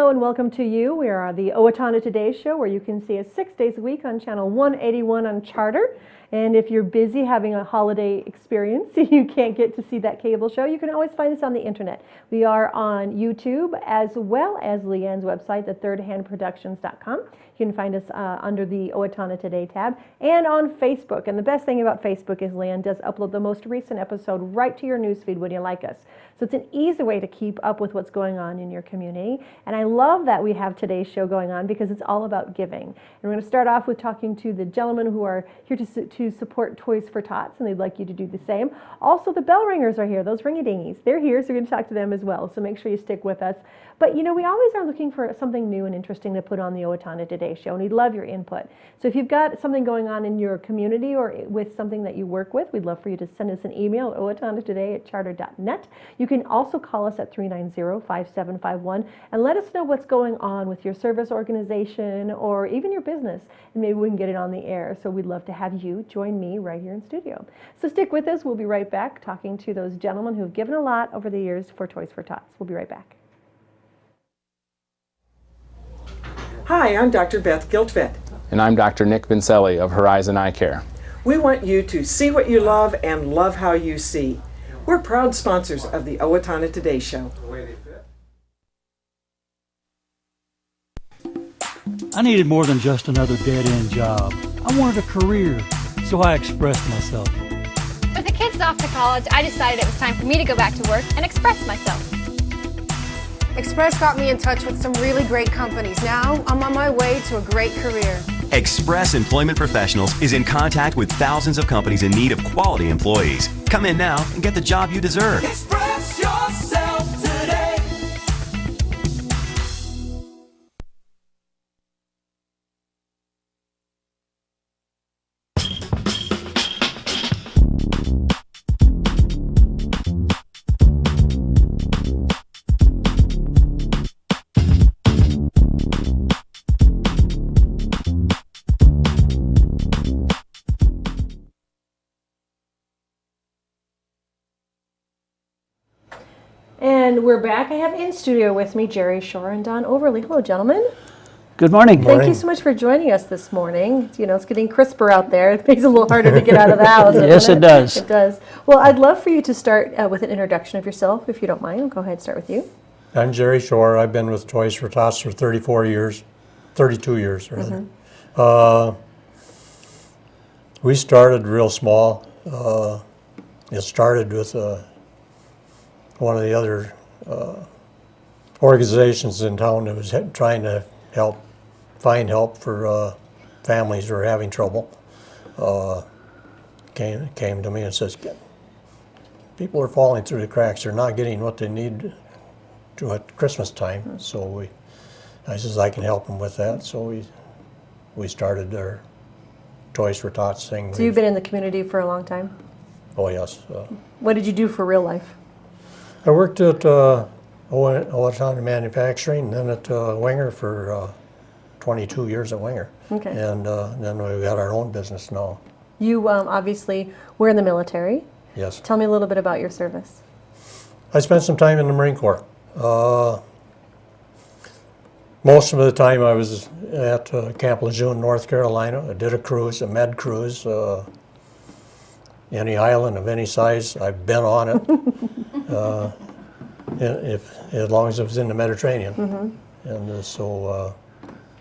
Hello and welcome to you. We are the Owatonna Today show where you can see us 6 days a week on channel 181 on Charter. And if you're busy having a holiday experience, you can't get to see that cable show, you can always find us on the internet. We are on YouTube as well as Leanne's website, thethirdhandproductions.com. You can find us under the Owatonna Today tab and on Facebook. And the best thing about Facebook is Leanne does upload the most recent episode right to your newsfeed when you like us. So it's an easy way to keep up with what's going on in your community. And I love that we have today's show going on because it's all about giving. And we're going to start off with talking to the gentlemen who are here to support Toys for Tots, and they'd like you to do the same. Also, the bell ringers are here, those ring-a-dingies. They're here, so we're going to talk to them as well. So make sure you stick with us. But, you know, we always are looking for something new and interesting to put on the Owatonna Today show, and we'd love your input. So if you've got something going on in your community or with something that you work with, we'd love for you to send us an email at owatonnatoday@charter.net. You can also call us at 390-5751 and let us know what's going on with your service organization or even your business, and maybe we can get it on the air. So we'd love to have you join me right here in studio. So stick with us. We'll be right back talking to those gentlemen who've given a lot over the years for Toys for Tots. We'll be right back. Hi, I'm Dr. Beth Giltvet. And I'm Dr. Nick Vincelli of Horizon Eye Care. We want you to see what you love and love how you see. We're proud sponsors of the Owatonna Today show. I needed more than just another dead-end job. I wanted a career, so I expressed myself. With the kids off to college, I decided it was time for me to go back to work and express myself. Express got me in touch with some really great companies. Now, I'm on my way to a great career. Express Employment Professionals is in contact with thousands of companies in need of quality employees. Come in now and get the job you deserve. Express yourself today. And we're back. I have in studio with me Jerry Shore and Don Overlie. Hello, gentlemen. Good morning. Thank you so much for joining us this morning. You know, it's getting crisper out there. It makes it a little harder to get out of the house. Yes, it does. It does. Well, I'd love for you to start with an introduction of yourself, if you don't mind. Go ahead, start with you. I'm Jerry Shore. I've been with Toys for Tots for 32 years, rather. Mm-hmm. We started real small. It started with one of the other organizations in town that was trying to find help for families who are having trouble. Came to me and says, people are falling through the cracks. They're not getting what they need at Christmas time. So I says, I can help them with that. So we started our Toys for Tots thing. So you've been in the community for a long time? Oh, yes. What did you do for real life? I worked at Owatonna Manufacturing, and then at Winger for 22 years at Winger. Okay. And then we got our own business now. You obviously were in the military. Yes. Tell me a little bit about your service. I spent some time in the Marine Corps. Most of the time I was at Camp Lejeune, North Carolina. I did a cruise, a med cruise. Any island of any size, I've been on it. As long as it was in the Mediterranean. Mm-hmm. And so,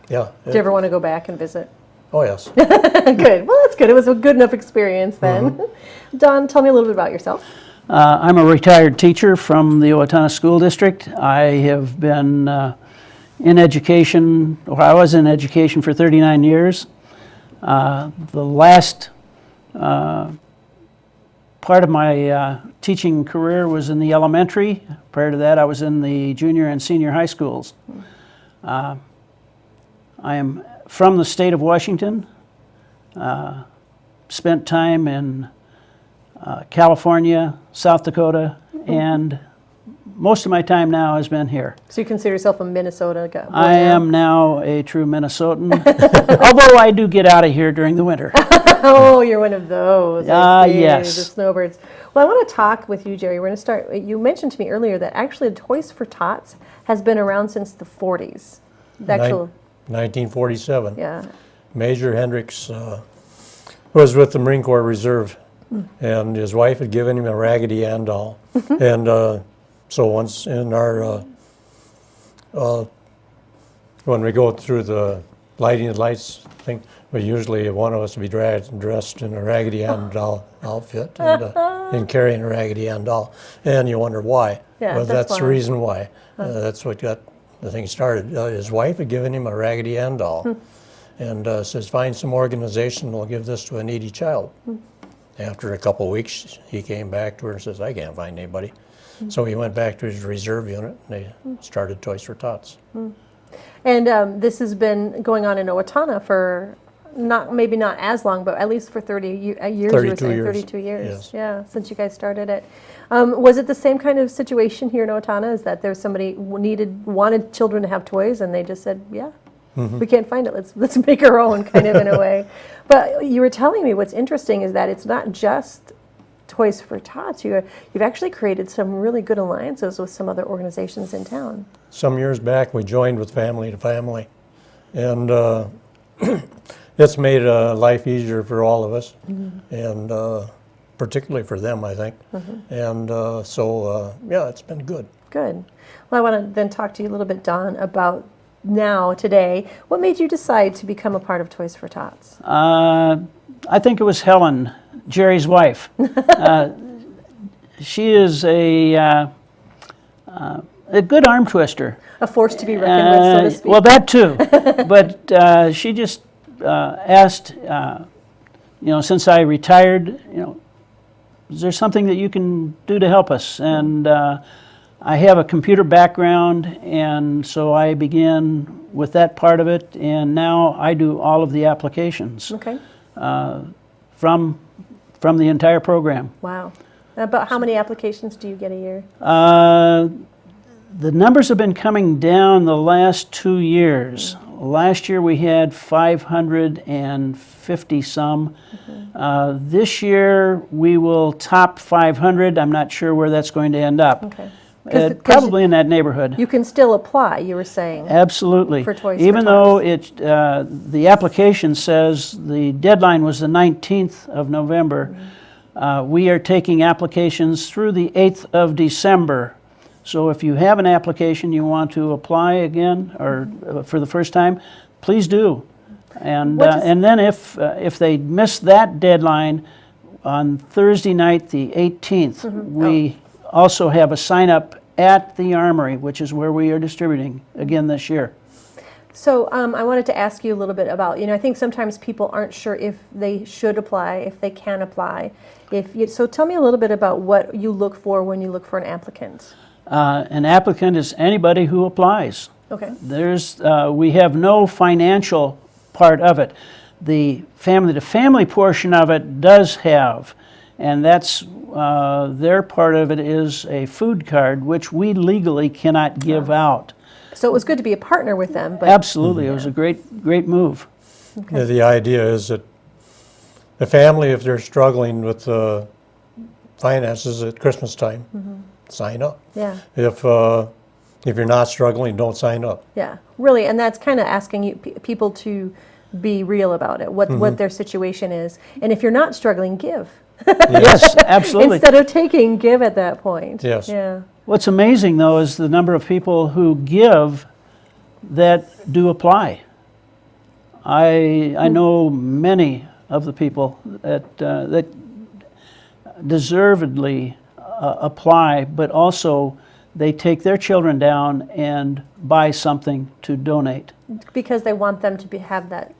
yeah. Do you ever want to go back and visit? Oh, yes. Good. Well, that's good. It was a good enough experience then. Mm-hmm. Don, tell me a little bit about yourself. I'm a retired teacher from the Owatonna School District. I have been in education, or I was in education for 39 years. The last part of my teaching career was in the elementary. Prior to that, I was in the junior and senior high schools. I am from the state of Washington. Spent time in California, South Dakota, and most of my time now has been here. So you consider yourself a Minnesota guy? I am now a true Minnesotan, although I do get out of here during the winter. Oh, you're one of those. I see, Yes. the snowbirds. Well, I want to talk with you, Jerry. We're going to start. You mentioned to me earlier that actually Toys for Tots has been around since the 40s. The actual, 1947. yeah. Major Hendricks was with the Marine Corps Reserve, and his wife had given him a Raggedy Ann doll. And so once in our, when we go through the lighting the lights thing, usually one of us would be dressed in a Raggedy Ann doll outfit and carrying a Raggedy Ann doll. And you wonder why. Yeah, Well, that's that's the why. reason why. That's what got the thing started. His wife had given him a Raggedy Ann doll and says, find some organization that'll give this to a needy child. After a couple of weeks, he came back to her and says, I can't find anybody. So he went back to his reserve unit and they started Toys for Tots. And this has been going on in Owatonna for maybe not as long, but at least for 30 years. 32 you were saying, years. 32 years. Yes. Yeah, since you guys started it. Was it the same kind of situation here in Owatonna? Is that there's somebody wanted children to have toys, and they just said, yeah, we can't find it. Let's make our own, kind of in a way. But you were telling me what's interesting is that it's not just Toys for Tots. You've actually created some really good alliances with some other organizations in town. Some years back, we joined with Family to Family, and it's made life easier for all of us, and particularly for them, I think. And so, yeah, it's been good. Good. Well, I want to then talk to you a little bit, Don, about today. What made you decide to become a part of Toys for Tots? I think it was Helen, Jerry's wife. She is a good arm twister. A force to be reckoned with, so to speak. Well, that too. But she just asked, since I retired, is there something that you can do to help us? And I have a computer background, and so I began with that part of it, and now I do all of the applications. Okay. From the entire program. Wow. About how many applications do you get a year? The numbers have been coming down the last 2 years. Last year we had 550 some. This year we will top 500. I'm not sure where that's going to end up. Okay. Probably in that neighborhood. You can still apply, you were saying. Absolutely. For Toys for Even though the application says the deadline was the 19th of November, we are taking applications through the 8th of December. So if you have an application you want to apply again or for the first time, please do. And then if they miss that deadline on Thursday night, the 18th, we also have a sign-up at the Armory, which is where we are distributing again this year. So I wanted to ask you a little bit about, I think sometimes people aren't sure if they should apply, if they can apply. So tell me a little bit about what you look for when you look for an applicant. An applicant is anybody who applies. Okay. We have no financial part of it. The family-to-family portion of it does have, and that's their part of it is a food card, which we legally cannot give out. So it was good to be a partner with them. But Absolutely, it was a great move. Okay. Yeah, the idea is that the family, if they're struggling with finances at Christmas time, sign up. Yeah. If you're not struggling, don't sign up. Yeah, really, and that's kind of asking people to be real about it, what their situation is. And if you're not struggling, give. Yes, absolutely. Instead of taking, give at that point. Yes. Yeah. What's amazing, though, is the number of people who give that do apply. I know many of the people that deservedly apply, but also they take their children down and buy something to donate. Because they want them to have that,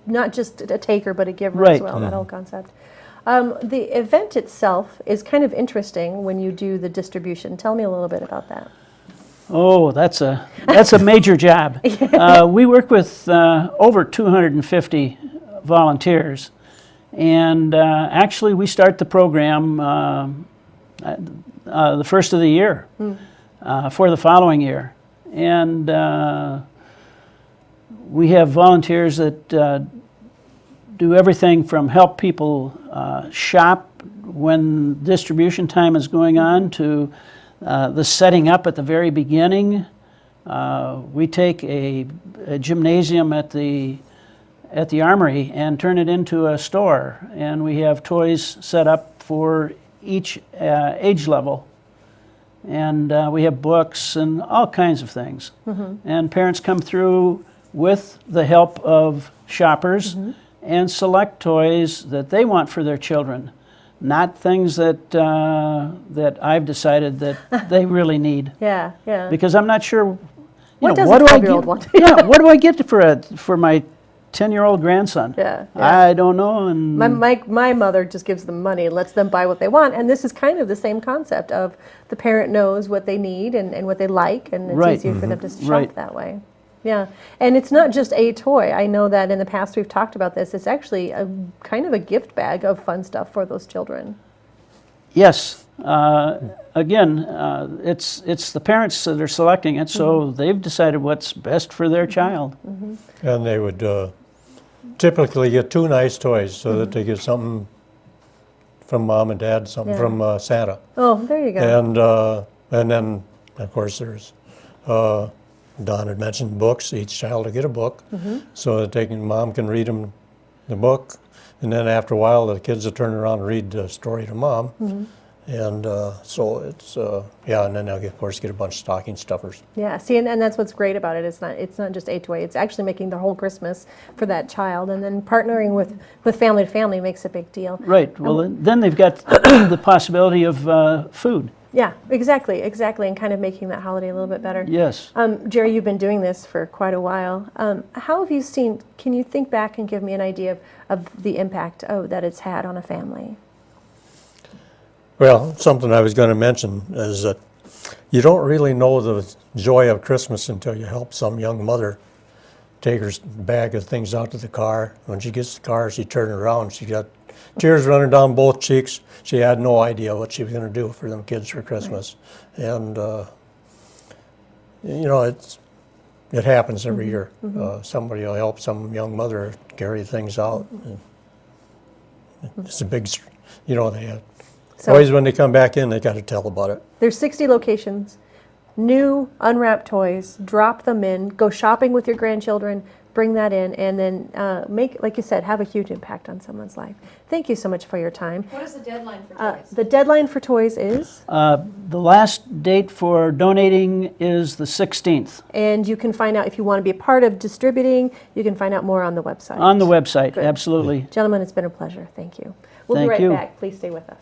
not just a taker, but a giver Right. as well, that whole concept. The event itself is kind of interesting when you do the distribution. Tell me a little bit about that. Oh, that's a major job. We work with over 250 volunteers, and actually we start the program the first of the year for the following year, and we have volunteers that do everything from help people shop when distribution time is going on to the setting up at the very beginning. We take a gymnasium at the Armory and turn it into a store, and we have toys set up for each age level. And we have books and all kinds of things. And parents come through with the help of shoppers and select toys that they want for their children, not things that that I've decided that they really need. Yeah, yeah. Because I'm not sure. What does what a do I 12-year-old get? want? Yeah, what do I get for my 10-year-old grandson? Yeah, I don't know. And my mother just gives them money and lets them buy what they want. And this is kind of the same concept of the parent knows what they need and what they like, and it's Right. easier for them to shop Right. that way. Yeah, and it's not just a toy. I know that in the past we've talked about this. It's actually a kind of a gift bag of fun stuff for those children. Yes. Again, it's the parents that are selecting it, so they've decided what's best for their child. And they would typically get 2 nice toys so that they get something from mom and dad, something from Sara. Oh, there you go. And then, of course, there's Don had mentioned books. Each child will get a book, so that mom can read them the book, and then after a while, the kids will turn around and read the story to mom. And so it's and then they'll of course get a bunch of stocking stuffers. Yeah, see, and that's what's great about it. It's not just a toy. It's actually making the whole Christmas for that child, and then partnering with family to family makes a big deal. Right. Well, then they've got the possibility of food. Yeah, exactly, and kind of making that holiday a little bit better. Yes. Jerry, you've been doing this for quite a while. How have you seen? Can you think back and give me an idea of the impact that it's had on a family? Well, something I was going to mention is that you don't really know the joy of Christmas until you help some young mother take her bag of things out to the car. When she gets to the car, she turned around, she got tears running down both cheeks. She had no idea what she was going to do for them kids for Christmas. Right. And, it happens every year. Somebody will help some young mother carry things out. It's a big, they have. Always when they come back in, they got to tell about it. There's 60 locations, new unwrapped toys, drop them in, go shopping with your grandchildren, bring that in, and then like you said, have a huge impact on someone's life. Thank you so much for your time. What is the deadline for toys? The deadline for toys is? The last date for donating is the 16th. And you can find out if you want to be a part of distributing, you can find out more on the website. On the website, Good. Absolutely. Gentlemen, it's been a pleasure. Thank you. We'll Thank be right you. back. Please stay with us.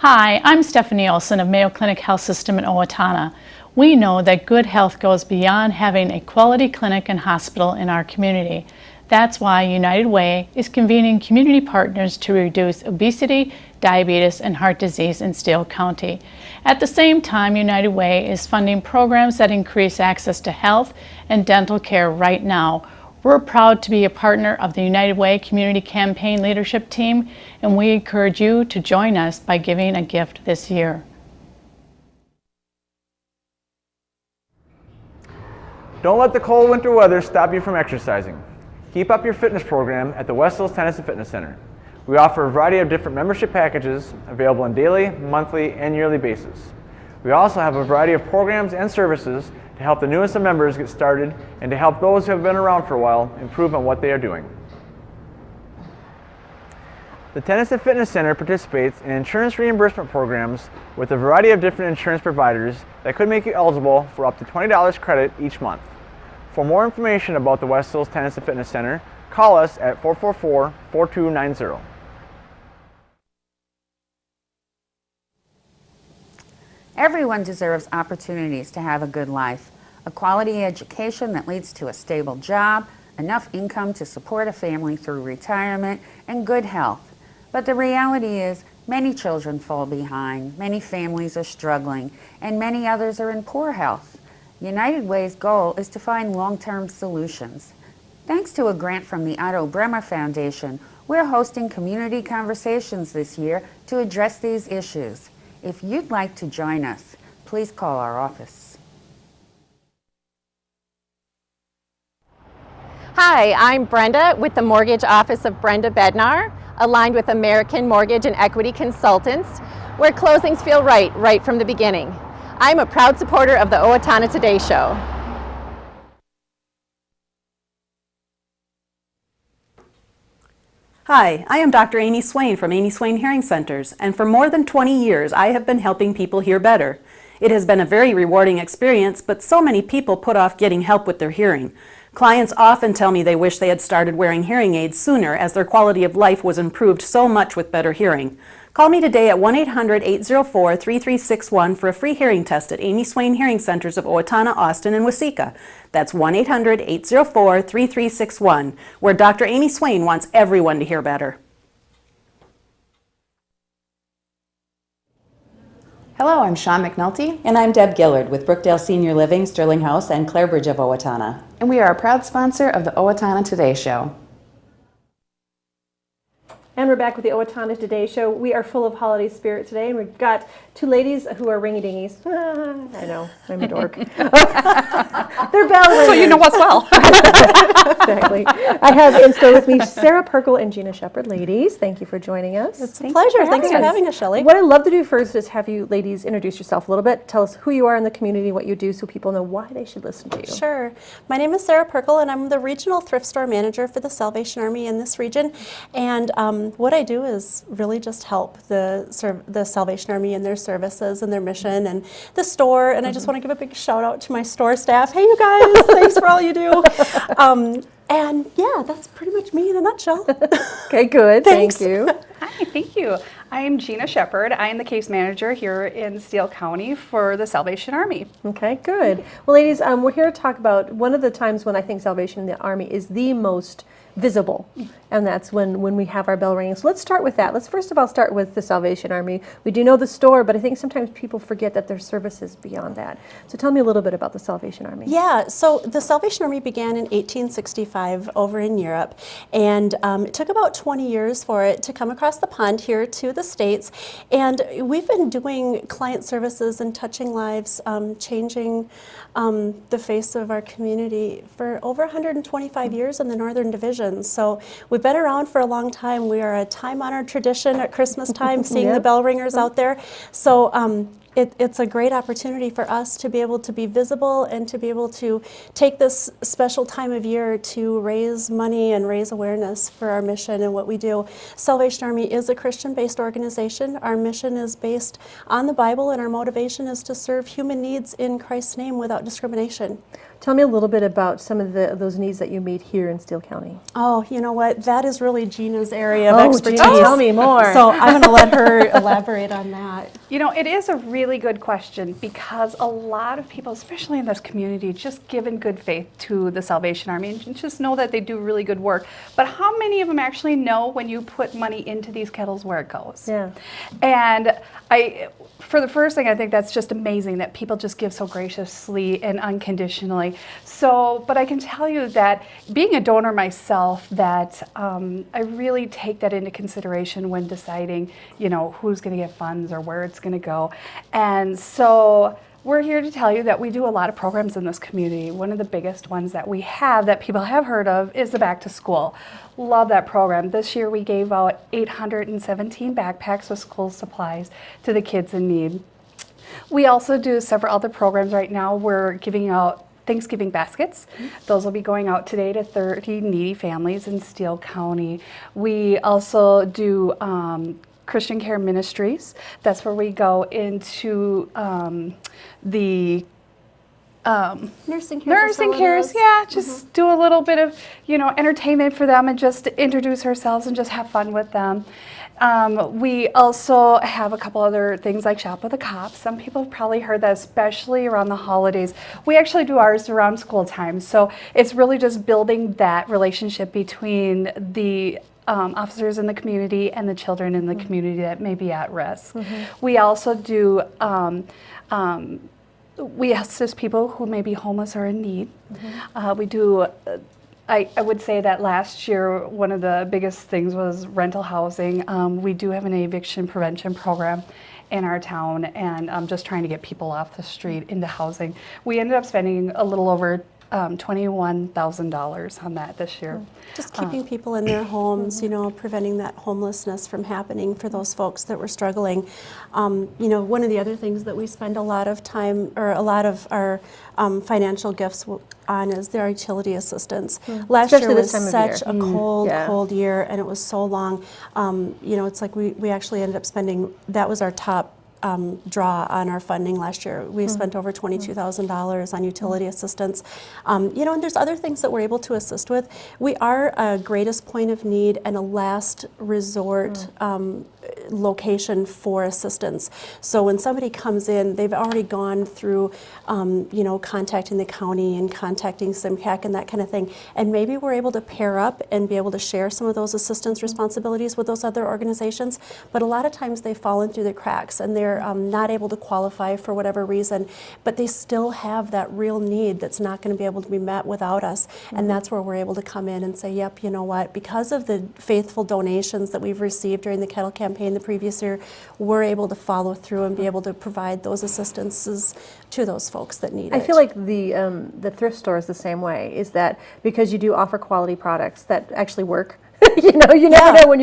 Hi, I'm Stephanie Olson of Mayo Clinic Health System in Owatonna. We know that good health goes beyond having a quality clinic and hospital in our community. That's why United Way is convening community partners to reduce obesity, diabetes, and heart disease in Steele County. At the same time, United Way is funding programs that increase access to health and dental care right now. We're proud to be a partner of the United Way Community Campaign Leadership Team, and we encourage you to join us by giving a gift this year. Don't let the cold winter weather stop you from exercising. Keep up your fitness program at the West Hills Tennis and Fitness Center. We offer a variety of different membership packages available on daily, monthly, and yearly basis. We also have a variety of programs and services to help the newest of members get started and to help those who have been around for a while improve on what they are doing. The Tennis and Fitness Center participates in insurance reimbursement programs with a variety of different insurance providers that could make you eligible for up to $20 credit each month. For more information about the West Hills Tennis and Fitness Center, call us at 444-4290. Everyone deserves opportunities to have a good life, a quality education that leads to a stable job, enough income to support a family through retirement, and good health. But the reality is, many children fall behind, many families are struggling, and many others are in poor health. United Way's goal is to find long-term solutions. Thanks to a grant from the Otto Bremer Foundation, we're hosting community conversations this year to address these issues. If you'd like to join us, please call our office. Hi, I'm Brenda with the Mortgage Office of Brenda Bednar, aligned with American Mortgage and Equity Consultants, where closings feel right from the beginning. I'm a proud supporter of the Owatonna Today Show. Hi, I am Dr. Amy Swain from Amy Swain Hearing Centers, and for more than 20 years I have been helping people hear better. It has been a very rewarding experience, but so many people put off getting help with their hearing. Clients often tell me they wish they had started wearing hearing aids sooner, as their quality of life was improved so much with better hearing. Call me today at 1-800-804-3361 for a free hearing test at Amy Swain Hearing Centers of Owatonna, Austin, and Waseca. That's 1-800-804-3361, where Dr. Amy Swain wants everyone to hear better. Hello, I'm Shawn McNulty. And I'm Deb Gillard with Brookdale Senior Living, Sterling House, and Clarebridge of Owatonna. And we are a proud sponsor of the Owatonna Today Show. And we're back with the Owatonna Today Show. We are full of holiday spirit today, and we've got two ladies who are ringy-dingies. I know, I'm a dork. They're bell ringers. So you know us well. Exactly. I have in store with me Sara Pirkl and Gina Shepard. Ladies, thank you for joining us. It's a pleasure. Thanks for having us, Shelley. What I'd love to do first is have you ladies introduce yourself a little bit. Tell us who you are in the community, what you do, so people know why they should listen to you. Sure. My name is Sara Pirkl, and I'm the Regional Thrift Store Manager for the Salvation Army in this region. And what I do is really just help the Salvation Army in their services and their mission and the store. And I just want to give a big shout out to my store staff. Hey, you guys, thanks for all you do. And yeah, that's pretty much me in a nutshell. Okay, good. Thanks. Thank you. Hi, thank you. I'm Gina Shepard. I am the case manager here in Steele County for the Salvation Army. Okay, good. Well, ladies, we're here to talk about one of the times when I think Salvation in the Army is the most visible, and that's when we have our bell ringing. So let's start with that. Let's first of all start with the Salvation Army. We do know the store, but I think sometimes people forget that there's services beyond that. So tell me a little bit about the Salvation Army. Yeah, so the Salvation Army began in 1865 over in Europe, and it took about 20 years for it to come across the pond here to the States. And we've been doing client services and touching lives, changing the face of our community for over 125 years in the Northern Division. So we've been around for a long time. We are a time-honored tradition at Christmas time, seeing the bell ringers out there. So it's a great opportunity for us to be able to be visible and to be able to take this special time of year to raise money and raise awareness for our mission and what we do. Salvation Army is a Christian-based organization. Our mission is based on the Bible, and our motivation is to serve human needs in Christ's name without discrimination. Tell me a little bit about some of those needs that you meet here in Steele County. Oh, you know what? That is really Gina's area of expertise. Gina, tell me more. So I'm going to let her elaborate on that. You know, it is a really good question, because a lot of people, especially in this community, just give in good faith to the Salvation Army and just know that they do really good work. But how many of them actually know when you put money into these kettles where it goes? Yeah. And for the first thing, I think that's just amazing that people just give so graciously and unconditionally. So, but I can tell you that being a donor myself, that I really take that into consideration when deciding, you know, who's going to get funds or where it's going to go. And so we're here to tell you that we do a lot of programs in this community. One of the biggest ones that we have that people have heard of is the Back to School. Love that program. This year we gave out 817 backpacks with school supplies to the kids in need. We also do several other programs right now. We're giving out Thanksgiving baskets. Those will be going out today to 30 needy families in Steele County. We also do Christian Care Ministries. That's where we go into the nursing cares, yeah, just do a little bit of, you know, entertainment for them and just introduce ourselves and just have fun with them. We also have a couple other things like Shop with the Cops. Some people have probably heard that, especially around the holidays. We actually do ours around school time, so it's really just building that relationship between the officers in the community and the children in the community that may be at risk. We also do we assist people who may be homeless or in need. We do, I would say that last year one of the biggest things was rental housing. We do have an eviction prevention program in our town, and just trying to get people off the street into housing. We ended up spending a little over $21,000 on that this year. Just keeping people in their homes, you know, preventing that homelessness from happening for those folks that were struggling. You know, one of the other things that we spend a lot of time, or a lot of our financial gifts on, is their utility assistance. Last Especially year was this time of such year. a cold, Yeah. cold year, and it was so long. You know, it's like we actually ended up spending, that was our top draw on our funding last year. We spent over $22,000 on utility assistance. You know, and there's other things that we're able to assist with. We are a greatest point of need and a last resort location for assistance. So when somebody comes in, they've already gone through, you know, contacting the county and contacting SIMCAC and that kind of thing. And maybe we're able to pair up and be able to share some of those assistance responsibilities with those other organizations. But a lot of times they've fallen through the cracks and they're not able to qualify for whatever reason, but they still have that real need that's not going to be able to be met without us. And that's where we're able to come in and say, yep, you know what, because of the faithful donations that we've received during the Kettle campaign the previous year, we're able to follow through and be able to provide those assistances to those folks that need it. I feel like the thrift store is the same way, is that because you do offer quality products that actually work. You know, you never know when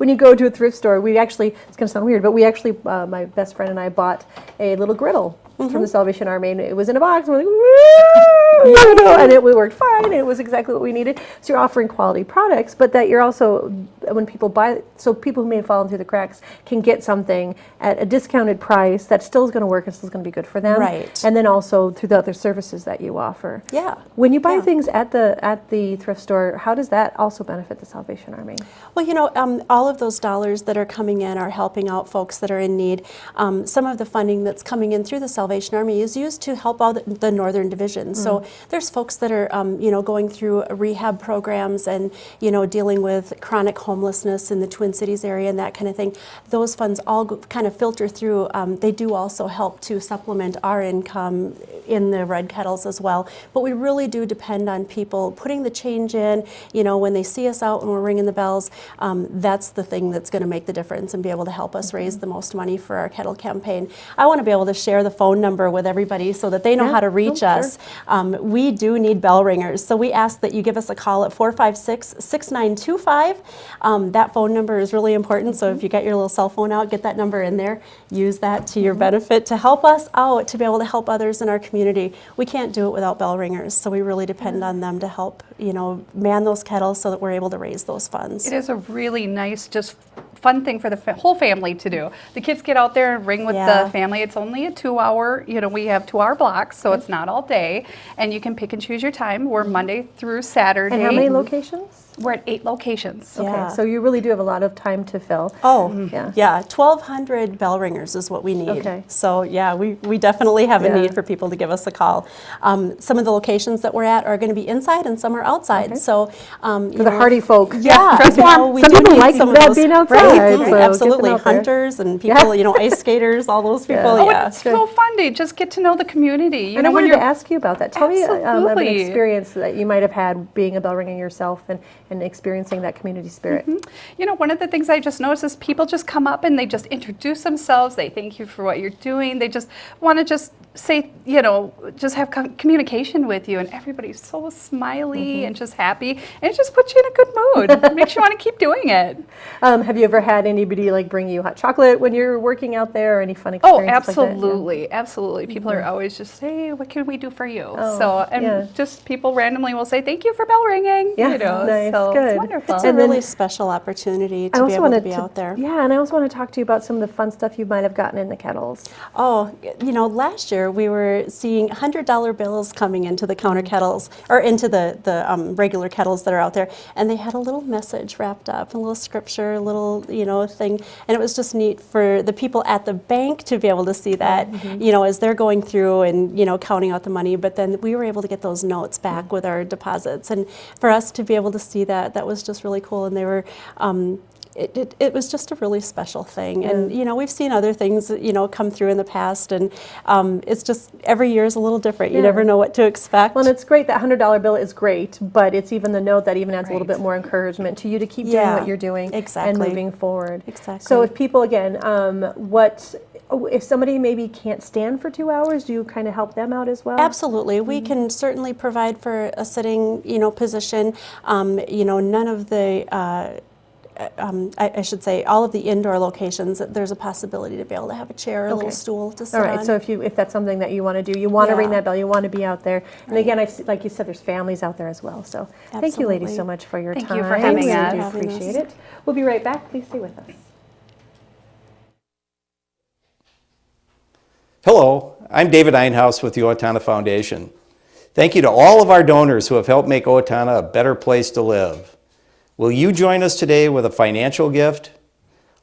you go to a thrift store. We actually, it's going to sound weird, but we actually, my best friend and I bought a little griddle from the Salvation Army, and it was in a box, and we're like, woo! You know, and it worked fine, and it was exactly what we needed. So you're offering quality products, but that you're also, when people buy, so people who may have fallen through the cracks can get something at a discounted price that still is going to work and still is going to be good for them. Right. And then also through the other services that you offer. Yeah. When you buy things at the thrift store, how does that also benefit the Salvation Army? Well, you know, all of those dollars that are coming in are helping out folks that are in need. Some of the funding that's coming in through the Salvation Army is used to help out the Northern Division. So there's folks that are, you know, going through rehab programs and, you know, dealing with chronic homelessness in the Twin Cities area and that kind of thing. Those funds all kind of filter through. They do also help to supplement our income in the red kettles as well. But we really do depend on people putting the change in, you know, when they see us out and we're ringing the bells. That's the thing that's going to make the difference and be able to help us raise the most money for our Kettle campaign. I want to be able to share the phone number with everybody so that they know how to reach us. We do need bell ringers, so we ask that you give us a call at 456-6925. That phone number is really important, so if you got your little cell phone out, get that number in there. Use that to your benefit to help us out, to be able to help others in our community. We can't do it without bell ringers, so we really depend on them to help, you know, man those kettles so that we're able to raise those funds. It is a really nice, just fun thing for the whole family to do. The kids get out there and ring with the family. It's only a 2-hour, you know, we have 2-hour blocks, so it's not all day, and you can pick and choose your time. We're Monday through Saturday. And how many locations? We're at 8 locations. Okay, so you really do have a lot of time to fill. Oh, yeah, 1,200 bell ringers is what we need. Okay. So yeah, we definitely have a need for people to give us a call. Some of the locations that we're at are going to be inside and some are outside. So for the hardy folk. Yeah, Dress you know, warm. we Some do people need like some of that those, being outside. right? So get them Absolutely, out there. hunters and people, you know, ice skaters, all those people. Oh, Yeah, it's so fun to just get to know the community. You And know, I when wanted you're to ask you about that. Tell me of an Absolutely. experience that you might have had being a bell ringer yourself and experiencing that community spirit. You know, one of the things I just noticed is people just come up and they just introduce themselves. They thank you for what you're doing. They just want to just say, you know, just have communication with you, and everybody's so smiley and just happy, and it just puts you in a good mood. It makes you want to keep doing it. Have you ever had anybody like bring you hot chocolate when you're working out there, or any fun Oh, experiences like that? absolutely, absolutely. People are always just, hey, what can we do for you? Oh, so, and just people randomly will say, thank you for bell ringing. Yeah, you know, nice, so good. it's wonderful. it's a really special opportunity to be able to be out there. Yeah, and I also want to talk to you about some of the fun stuff you might have gotten in the kettles. Oh, you know, last year we were seeing $100 bills coming into the counter kettles, or into the regular kettles that are out there, and they had a little message wrapped up, a little scripture, a little, you know, thing, and it was just neat for the people at the bank to be able to see that, you know, as they're going through and, you know, counting out the money, but then we were able to get those notes back with our deposits, and for us to be able to see that, that was just really cool, and they were it was just a really special thing. And, you know, we've seen other things, you know, come through in the past, and it's just every year is a little different. You never know what to expect. Well, and it's great. That $100 bill is great, but it's even the note that even adds a little bit more encouragement to you to keep doing what you're doing and moving forward. Exactly. So if people, again, if somebody maybe can't stand for 2 hours, do you kind of help them out as well? Absolutely. We can certainly provide for a sitting, you know, position. You know, none of the, I should say, all of the indoor locations, there's a possibility to be able to have a chair or a little stool to sit on. All right, so if that's something that you want to do, you want to ring that bell, you want to be out there. And again, like you said, there's families out there as well. So thank you, ladies, so much for your time. Thank you for having us. We do appreciate it. We'll be right back. Please stay with us. Hello, I'm David Einhaus with the Owatonna Foundation. Thank you to all of our donors who have helped make Owatonna a better place to live. Will you join us today with a financial gift?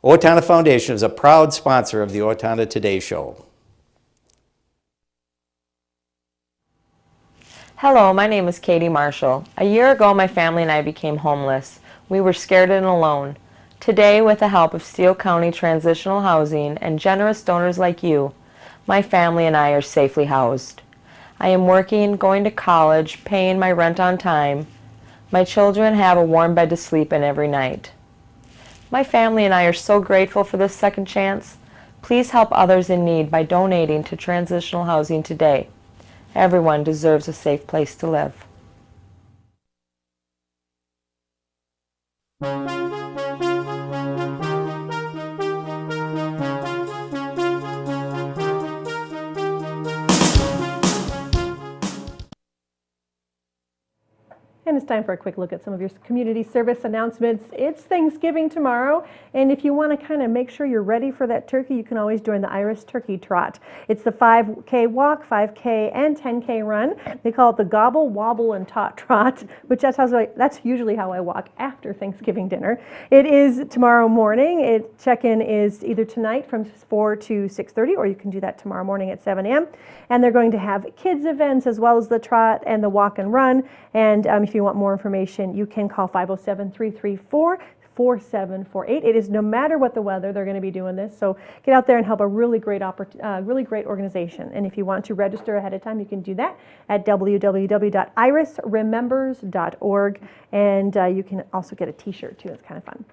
Owatonna Foundation is a proud sponsor of the Owatonna Today Show. Hello, my name is Katie Marshall. A year ago, my family and I became homeless. We were scared and alone. Today, with the help of Steele County Transitional Housing and generous donors like you, my family and I are safely housed. I am working, going to college, paying my rent on time. My children have a warm bed to sleep in every night. My family and I are so grateful for this second chance. Please help others in need by donating to transitional housing today. Everyone deserves a safe place to live. And it's time for a quick look at some of your community service announcements. It's Thanksgiving tomorrow, and if you want to kind of make sure you're ready for that turkey, you can always join the Iris Turkey Trot. It's the 5K walk, 5K, and 10K run. They call it the Gobble, Wobble, and Tot Trot, which that's usually how I walk after Thanksgiving dinner. It is tomorrow morning. Check-in is either tonight from 4 to 6:30, or you can do that tomorrow morning at 7 a.m. And they're going to have kids events as well as the trot and the walk and run. And if you want more information, you can call 507-334-4748. It is no matter what the weather, they're going to be doing this. So get out there and help a really great organization. And if you want to register ahead of time, you can do that at www.irisremembers.org. And you can also get a t-shirt too. It's kind of fun.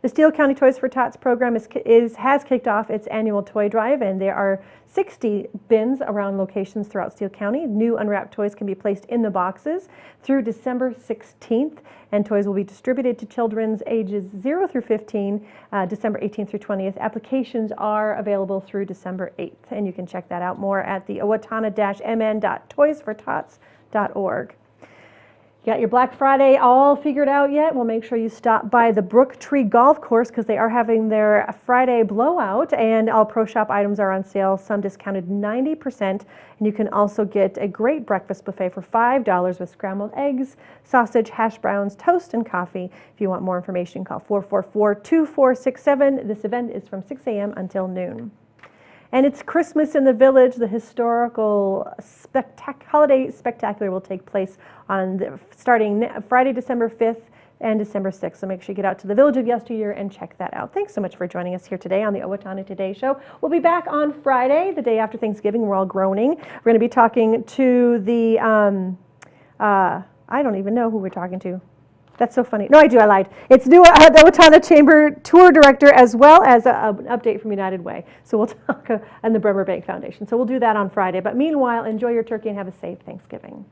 The Steele County Toys for Tots program has kicked off its annual toy drive, and there are 60 bins around locations throughout Steele County. New unwrapped toys can be placed in the boxes through December 16th, and toys will be distributed to children's ages 0 through 15, December 18th through 20th. Applications are available through December 8th, and you can check that out more at the owatonna-mn.toysfortots.org. Got your Black Friday all figured out yet? Well, make sure you stop by the Brook Tree Golf Course because they are having their Friday blowout, and all Pro Shop items are on sale, some discounted 90%. And you can also get a great breakfast buffet for $5 with scrambled eggs, sausage, hash browns, toast, and coffee. If you want more information, call 444-2467. This event is from 6 a.m. until noon. And it's Christmas in the Village. The historical holiday spectacular will take place starting Friday, December 5th and December 6th. So make sure you get out to the Village of Yesteryear and check that out. Thanks so much for joining us here today on the Owatonna Today Show. We'll be back on Friday, the day after Thanksgiving. We're all groaning. We're going to be talking to the, I don't even know who we're talking to. That's so funny. No, I lied. It's the Owatonna Chamber Tour Director as well as an update from United Way. So we'll talk and the Bremer Bank Foundation. So we'll do that on Friday. But meanwhile, enjoy your turkey and have a safe Thanksgiving.